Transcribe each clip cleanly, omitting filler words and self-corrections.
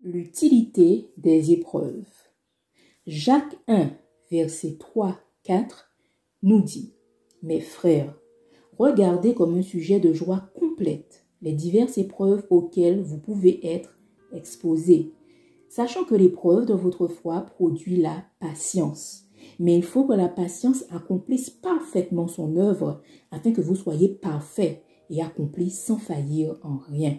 L'utilité des épreuves. Jacques 1, verset 3-4 nous dit « Mes frères, regardez comme un sujet de joie complète les diverses épreuves auxquelles vous pouvez être exposés, sachant que l'épreuve de votre foi produit la patience. Mais il faut que la patience accomplisse parfaitement son œuvre afin que vous soyez parfaits et accomplis sans faillir en rien. »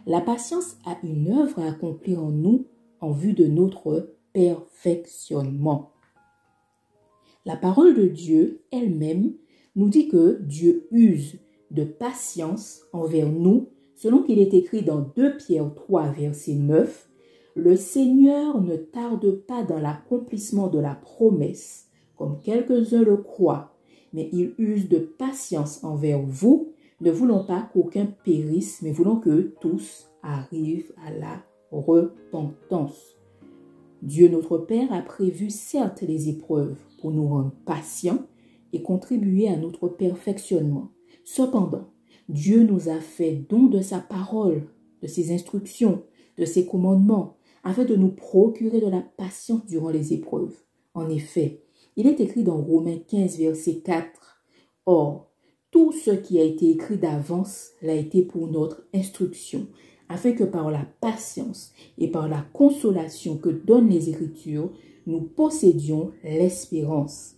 La patience a une œuvre à accomplir en nous en vue de notre perfectionnement. La parole de Dieu elle-même nous dit que Dieu use de patience envers nous, selon qu'il est écrit dans 2 Pierre 3, verset 9, « Le Seigneur ne tarde pas dans l'accomplissement de la promesse, comme quelques-uns le croient, mais il use de patience envers vous, ne voulant pas qu'aucun périsse, mais voulant que tous arrivent à la repentance. » Dieu notre Père a prévu certes les épreuves pour nous rendre patients et contribuer à notre perfectionnement. Cependant, Dieu nous a fait don de sa parole, de ses instructions, de ses commandements, afin de nous procurer de la patience durant les épreuves. En effet, il est écrit dans Romains 15, verset 4, « Or, tout ce qui a été écrit d'avance l'a été pour notre instruction, afin que par la patience et par la consolation que donnent les Écritures, nous possédions l'espérance. »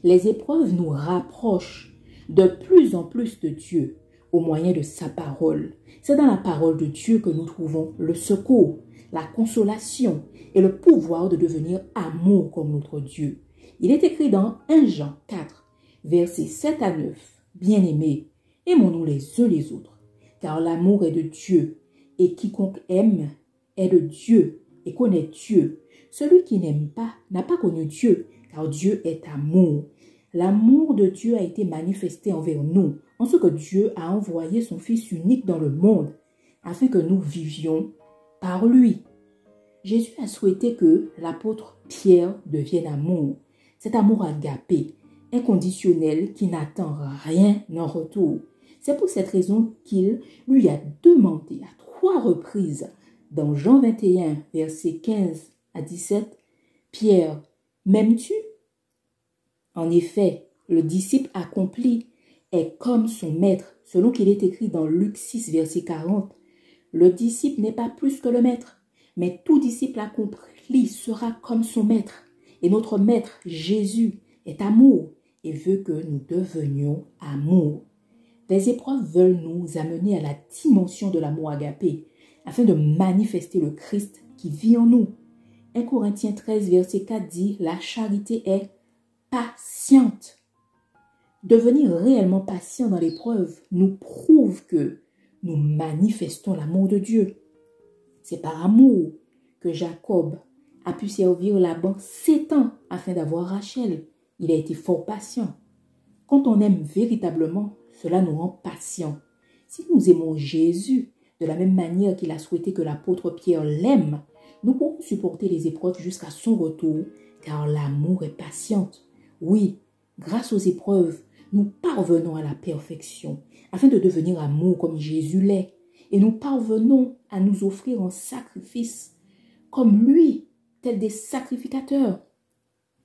Les épreuves nous rapprochent de plus en plus de Dieu au moyen de sa parole. C'est dans la parole de Dieu que nous trouvons le secours, la consolation et le pouvoir de devenir amour comme notre Dieu. Il est écrit dans 1 Jean 4, versets 7 à 9. « Bien-aimés, aimons-nous les uns les autres, car l'amour est de Dieu, et quiconque aime est de Dieu et connaît Dieu. Celui qui n'aime pas n'a pas connu Dieu, car Dieu est amour. L'amour de Dieu a été manifesté envers nous, en ce que Dieu a envoyé son Fils unique dans le monde, afin que nous vivions par lui. » Jésus a souhaité que l'apôtre Pierre devienne amour. Cet amour agapé, inconditionnel, qui n'attend rien en retour. C'est pour cette raison qu'il lui a demandé à 3 reprises, dans Jean 21, versets 15 à 17, « Pierre, m'aimes-tu » En effet, le disciple accompli est comme son maître, selon qu'il est écrit dans Luc 6, verset 40. Le disciple n'est pas plus que le maître, mais tout disciple accompli sera comme son maître. Et notre maître, Jésus, est amour et veut que nous devenions amour. Les épreuves veulent nous amener à la dimension de l'amour agapé, afin de manifester le Christ qui vit en nous. 1 Corinthiens 13, verset 4 dit « La charité est patiente ». Devenir réellement patient dans l'épreuve nous prouve que nous manifestons l'amour de Dieu. C'est par amour que Jacob a pu servir Laban 7 ans afin d'avoir Rachel. Il a été fort patient. Quand on aime véritablement, cela nous rend patients. Si nous aimons Jésus de la même manière qu'il a souhaité que l'apôtre Pierre l'aime, nous pourrons supporter les épreuves jusqu'à son retour, car l'amour est patiente. Oui, grâce aux épreuves, nous parvenons à la perfection, afin de devenir amour comme Jésus l'est. Et nous parvenons à nous offrir en sacrifice, comme lui, tel des sacrificateurs.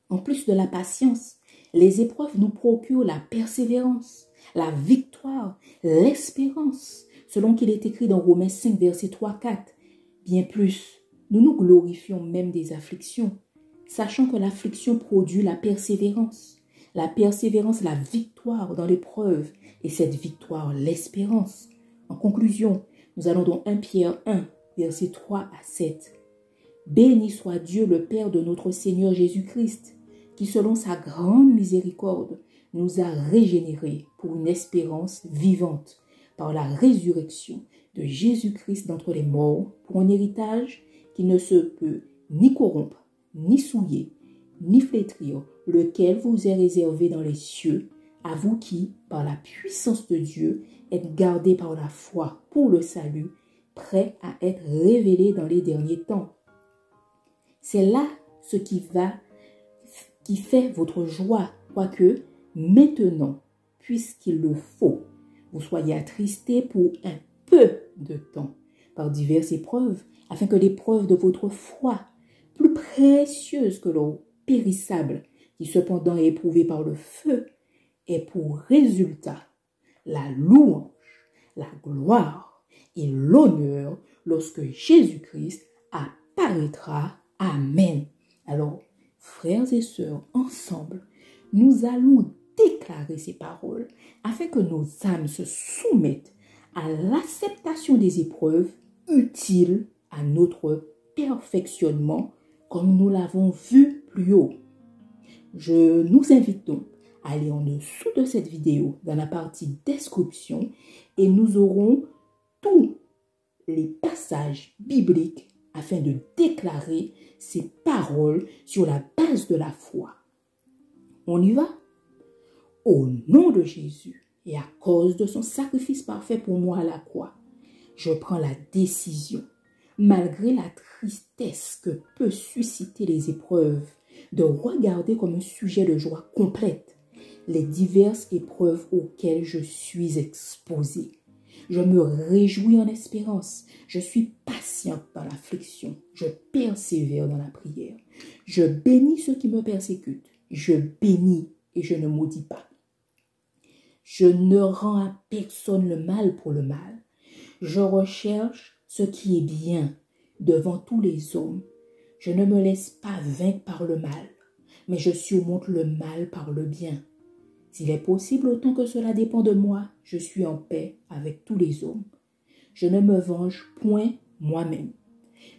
En plus de la patience, les épreuves nous procurent la persévérance, la victoire, l'espérance, selon qu'il est écrit dans Romains 5, verset 3-4. Bien plus, nous nous glorifions même des afflictions, sachant que l'affliction produit la persévérance, la victoire dans l'épreuve, et cette victoire, l'espérance. En conclusion, nous allons dans 1 Pierre 1, verset 3 à 7. « Béni soit Dieu le Père de notre Seigneur Jésus-Christ, qui selon sa grande miséricorde nous a régénérés pour une espérance vivante par la résurrection de Jésus-Christ d'entre les morts, pour un héritage qui ne se peut ni corrompre, ni souiller, ni flétrir, lequel vous est réservé dans les cieux, à vous qui, par la puissance de Dieu, êtes gardés par la foi pour le salut, prêts à être révélés dans les derniers temps. » C'est là ce qui fait votre joie, quoique maintenant, puisqu'il le faut, vous soyez attristés pour un peu de temps, par diverses épreuves, afin que l'épreuve de votre foi, plus précieuse que l'or périssable, qui cependant est éprouvé par le feu, ait pour résultat la louange, la gloire et l'honneur lorsque Jésus-Christ apparaîtra. Amen. Alors, frères et sœurs, ensemble, nous allons déclarer ces paroles afin que nos âmes se soumettent à l'acceptation des épreuves utiles à notre perfectionnement, comme nous l'avons vu plus haut. Je nous invite donc à aller en dessous de cette vidéo dans la partie description et nous aurons tous les passages bibliques afin de déclarer ces paroles sur la base de la foi. On y va? Au nom de Jésus et à cause de son sacrifice parfait pour moi à la croix, je prends la décision, malgré la tristesse que peut susciter les épreuves, de regarder comme un sujet de joie complète les diverses épreuves auxquelles je suis exposé. Je me réjouis en espérance. Je suis patiente dans l'affliction. Je persévère dans la prière. Je bénis ceux qui me persécutent. Je bénis et je ne maudis pas. Je ne rends à personne le mal pour le mal. Je recherche ce qui est bien devant tous les hommes. Je ne me laisse pas vaincre par le mal, mais je surmonte le mal par le bien. S'il est possible, autant que cela dépend de moi, je suis en paix avec tous les hommes. Je ne me venge point moi-même,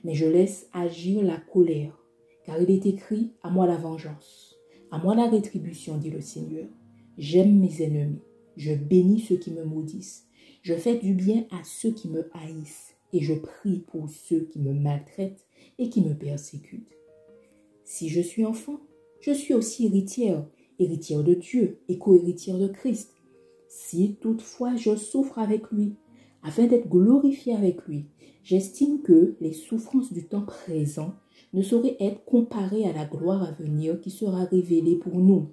mais je laisse agir la colère, car il est écrit « À moi la vengeance, à moi la rétribution, dit le Seigneur. J'aime mes ennemis, je bénis ceux qui me maudissent, je fais du bien à ceux qui me haïssent, et je prie pour ceux qui me maltraitent et qui me persécutent. Si je suis enfant, je suis aussi héritière de Dieu et co-héritière de Christ. Si toutefois je souffre avec lui, afin d'être glorifié avec lui, j'estime que les souffrances du temps présent ne sauraient être comparées à la gloire à venir qui sera révélée pour nous.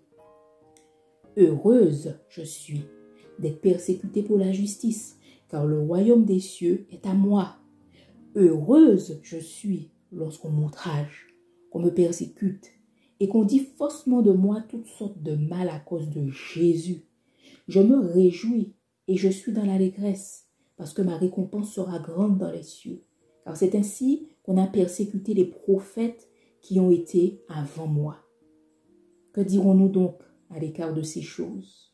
Heureuse je suis d'être persécutée pour la justice, car le royaume des cieux est à moi. Heureuse je suis lorsqu'on m'outrage, qu'on me persécute, et qu'on dit faussement de moi toutes sortes de mal à cause de Jésus. Je me réjouis et je suis dans l'allégresse, parce que ma récompense sera grande dans les cieux. Car c'est ainsi qu'on a persécuté les prophètes qui ont été avant moi. Que dirons-nous donc à l'écart de ces choses?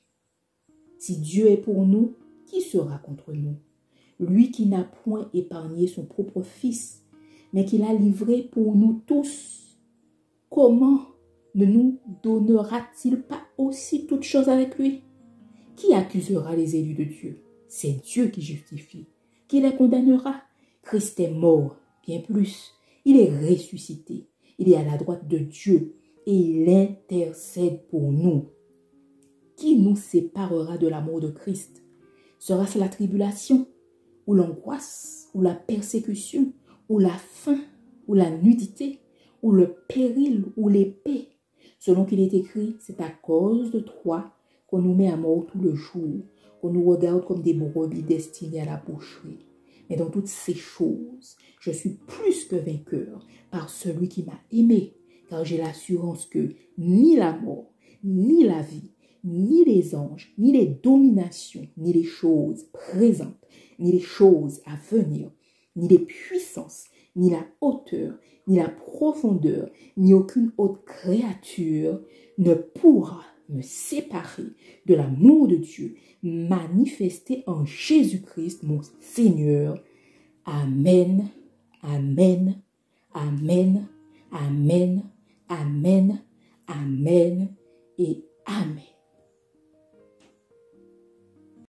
Si Dieu est pour nous, qui sera contre nous? Lui qui n'a point épargné son propre Fils, mais qui l'a livré pour nous tous, comment ne nous donnera-t-il pas aussi toutes choses avec lui? Qui accusera les élus de Dieu? C'est Dieu qui justifie. Qui les condamnera? Christ est mort, bien plus. Il est ressuscité. Il est à la droite de Dieu et il intercède pour nous. Qui nous séparera de l'amour de Christ? Sera-ce la tribulation, ou l'angoisse, ou la persécution, ou la faim, ou la nudité, ou le péril, ou l'épée? Selon qu'il est écrit, c'est à cause de toi qu'on nous met à mort tout le jour, qu'on nous regarde comme des brebis destinées à la boucherie. Mais dans toutes ces choses, je suis plus que vainqueur par celui qui m'a aimé, car j'ai l'assurance que ni la mort, ni la vie, ni les anges, ni les dominations, ni les choses présentes, ni les choses à venir, ni les puissances, ni la hauteur, ni la profondeur, ni aucune autre créature ne pourra me séparer de l'amour de Dieu manifesté en Jésus-Christ, mon Seigneur. Amen, amen, amen, amen, amen, amen et amen.